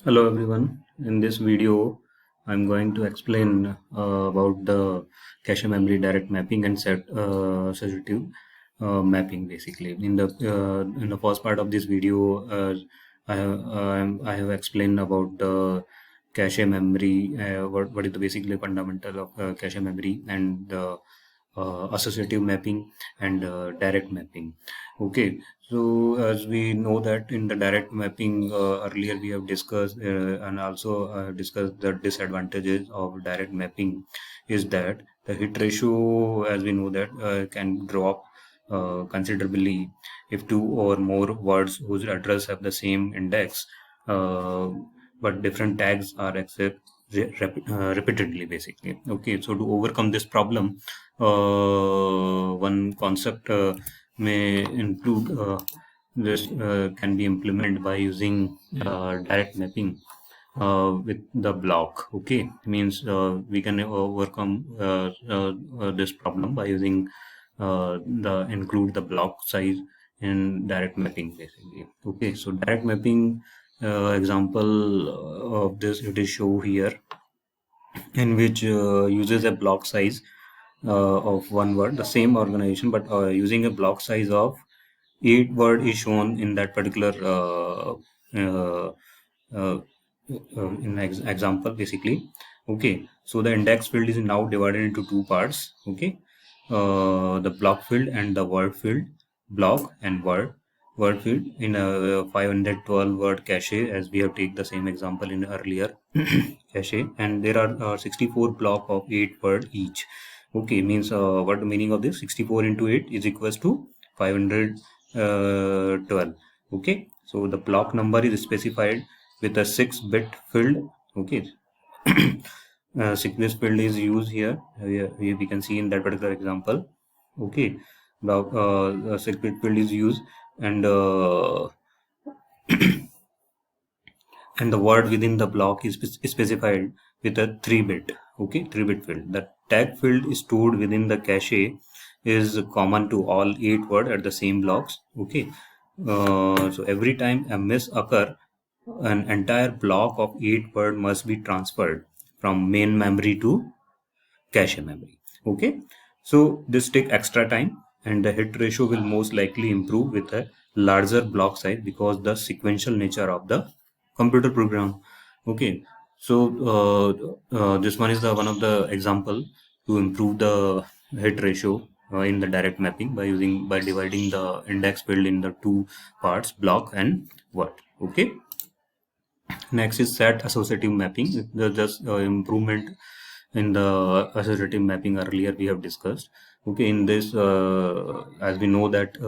Hello everyone. In this video, I'm going to explain about the cache memory direct mapping and set associative mapping. Basically, in the first part of this video, I have explained about the cache memory. What is the basically fundamental of cache memory and the associative mapping and direct mapping. Okay, so as we know that in the direct mapping earlier we have discussed and also discussed the disadvantages of direct mapping is that the hit ratio, as we know that, can drop considerably if two or more words whose address have the same index, uh, but different tags are accessed repeatedly, basically. Okay, so to overcome this problem, one concept may include this can be implemented by using direct mapping with the block. Okay, means we can overcome this problem by using the include the block size in direct mapping, basically. Okay, so direct mapping example of this it is show here, in which uses a block size of one word, the same organization, but using a block size of 8 word is shown in that particular uh, uh, in example, basically. Okay, so the index field is now divided into two parts. Okay, the block field and the word field. Block and word field in a 512 word cache, as we have taken the same example in earlier cache, and there are 64 block of 8 word each. Okay, means what the meaning of this? 64 into 8 is equals to 512. Okay, so the block number is specified with a 6-bit field. Okay, 6-bit field is used here. Here we can see in that particular example. Okay, now 6-bit field is used, and and the word within the block is specified with a 3-bit. Okay, 3-bit field. The tag field is stored within the cache is common to all 8 words at the same blocks. Okay, so every time a miss occur, an entire block of 8 words must be transferred from main memory to cache memory. Okay, so this take extra time, and the hit ratio will most likely improve with a larger block size because the sequential nature of the computer program. Okay, so this one is the one of the example to improve the hit ratio in the direct mapping by dividing the index field in the two parts, block and word. Okay, next is set associative mapping. The just improvement in the associative mapping earlier we have discussed. Okay, in this, as we know that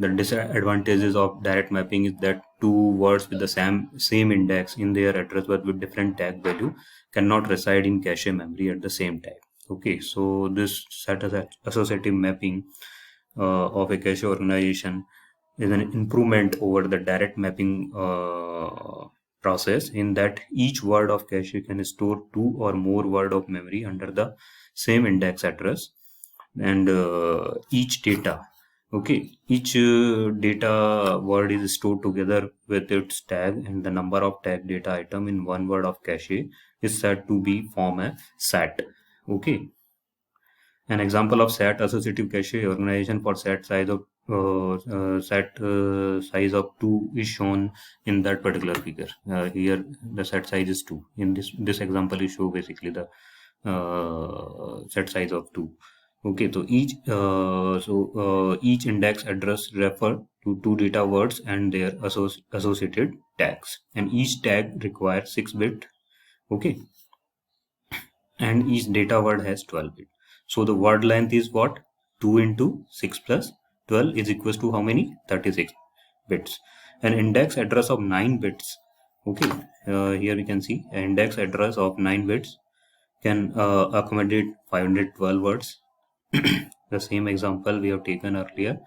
the disadvantages of direct mapping is that two words with the same index in their address but with different tag value cannot reside in cache memory at the same time. Okay, so this set associative mapping of a cache organization is an improvement over the direct mapping process, in that each word of cache can store two or more word of memory under the same index address, and each data, okay, each data word is stored together with its tag, and the number of tag data item in one word of cache is said to be form a SAT. Okay, an example of SAT associative cache organization for SAT size of 2 is shown in that particular figure. Here the SAT size is 2. In this example is show basically the SAT size of 2. Okay, so each index address refer to two data words and their associated tags, and each tag requires 6-bit. Okay, and each data word has 12 bit. So the word length is what? 2 into 6 plus 12 is equals to how many? 36 bits. An index address of 9 bits. Okay, here we can see an index address of 9 bits can accommodate 512 words. The same example we have taken earlier.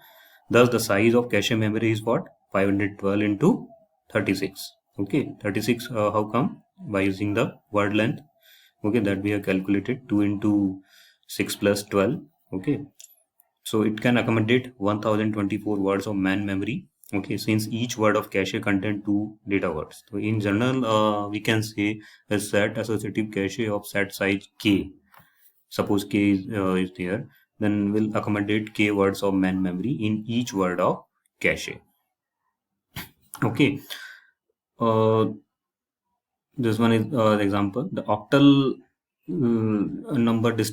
Thus, the size of cache memory is what? 512 into 36. Okay, 36. How come? By using the word length. Okay, that we have calculated 2 into 6 plus 12. Okay, so it can accommodate 1024 words of man memory. Okay, since each word of cache contain two data words. So in general, we can say a set associative cache of set size k. Suppose k is there, then will accommodate k words of main memory in each word of cache. Okay. Uh, this one is the example. The octal number. This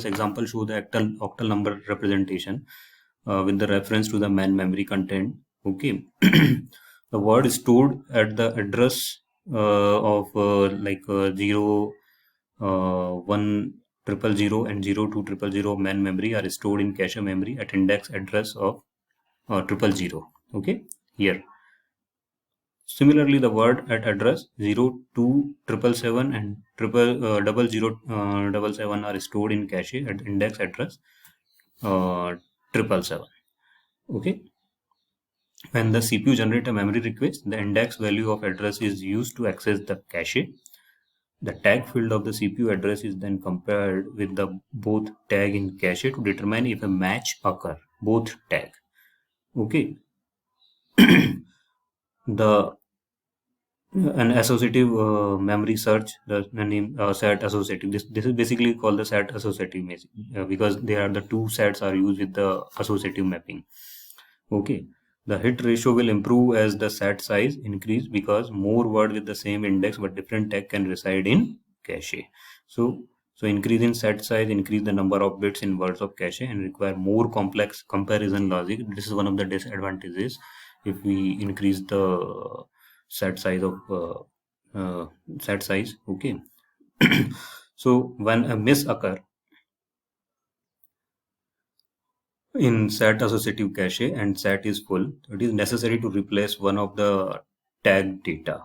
example show the octal number representation with the reference to the main memory content. Okay. The word is stored at the address of 0 1 triple 0 and 0 2 triple 0 main memory are stored in cache memory at index address of triple 0. Okay, here. Similarly, the word at address 0 2 triple 7 and double 0 double 7 are stored in cache at index address triple 7. Okay. When the CPU generates a memory request, the index value of address is used to access the cache. The tag field of the CPU address is then compared with the both tag in cache to determine if a match occur. Both tag. Okay. The an associative memory search, the name set associative. This is basically called the set associative because they are the two sets are used with the associative mapping. Okay. The hit ratio will improve as the set size increase because more word with the same index but different tag can reside in cache. So increase in set size increase the number of bits in words of cache and require more complex comparison logic. This is one of the disadvantages if we increase the set size of set size. Okay. So when a miss occur in set associative cache and set is full, it is necessary to replace one of the tag data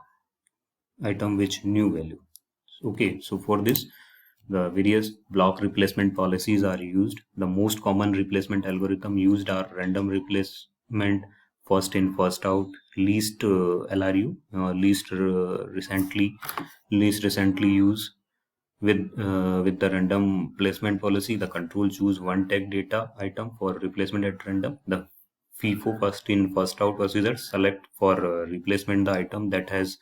item with new value. Okay, so for this, the various block replacement policies are used. The most common replacement algorithm used are random replacement, first in, first out, least LRU, least recently used. With the random placement policy, the control choose one tag data item for replacement at random. The FIFO, first in first out procedure select for replacement the item that has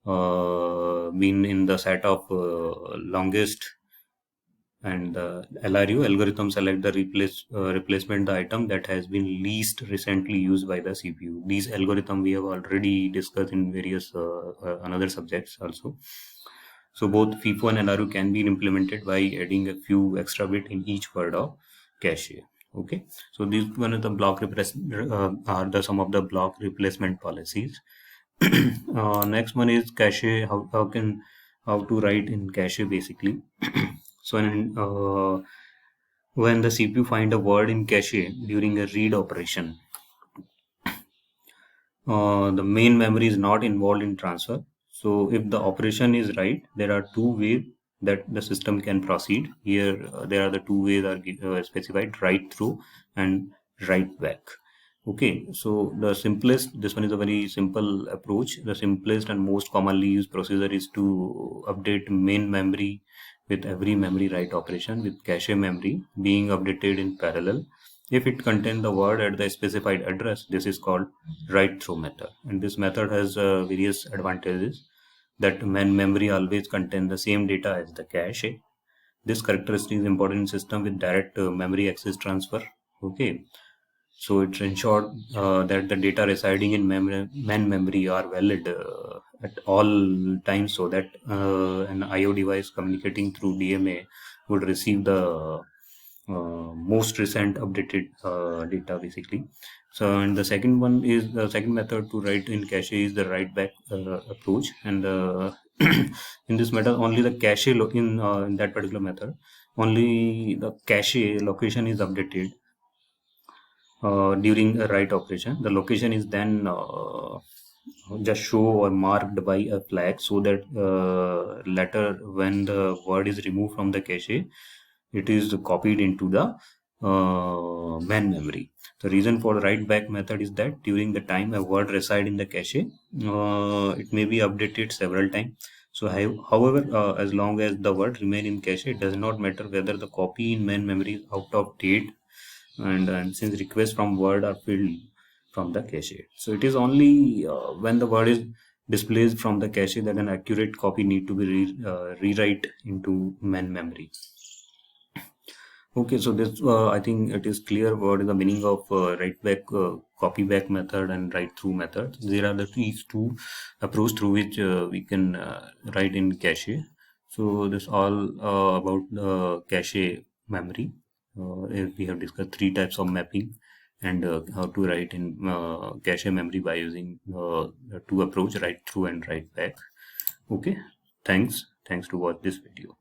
been in the set of longest, and the LRU algorithm select the replacement the item that has been least recently used by the CPU. These algorithm we have already discussed in various another subjects also. So both FIFO and LRU can be implemented by adding a few extra bit in each word of cache. Okay, so these one of the are the some of the block replacement policies. Next one is cache. How to write in cache basically. So when the CPU find a word in cache during a read operation, the main memory is not involved in transfer. So if the operation is right, there are two ways that the system can proceed. Here there are the two ways are specified: write through and write back. Okay, so the simplest, this one is a very simple approach. The simplest and most commonly used procedure is to update main memory with every memory write operation with cache memory being updated in parallel. If it contains the word at the specified address, this is called write through method. And this method has various advantages that main memory always contain the same data as the cache. This characteristic is important in system with direct memory access transfer. Okay. So it ensures that the data residing in main memory are valid at all times, so that an IO device communicating through DMA would receive the most recent updated data basically. So and the second one is the second method to write in cache is the write back approach, and in this method only the cache in that particular method only the cache location is updated during a write operation. The location is then just show or marked by a flag, so that later when the word is removed from the cache, it is copied into the main memory. The reason for the write back method is that during the time a word reside in the cache, it may be updated several times. So however, as long as the word remain in cache, it does not matter whether the copy in main memory is out of date and since requests from word are filled from the cache, so it is only when the word is displaced from the cache that an accurate copy need to be rewrite into main memory. Okay, so this I think it is clear what is the meaning of write back, copy back method and write through method. There are these two approach through which we can write in cache. So this all about the cache memory. We have discussed three types of mapping and how to write in cache memory by using the two approach, write through and write back. Okay, thanks to watch this video.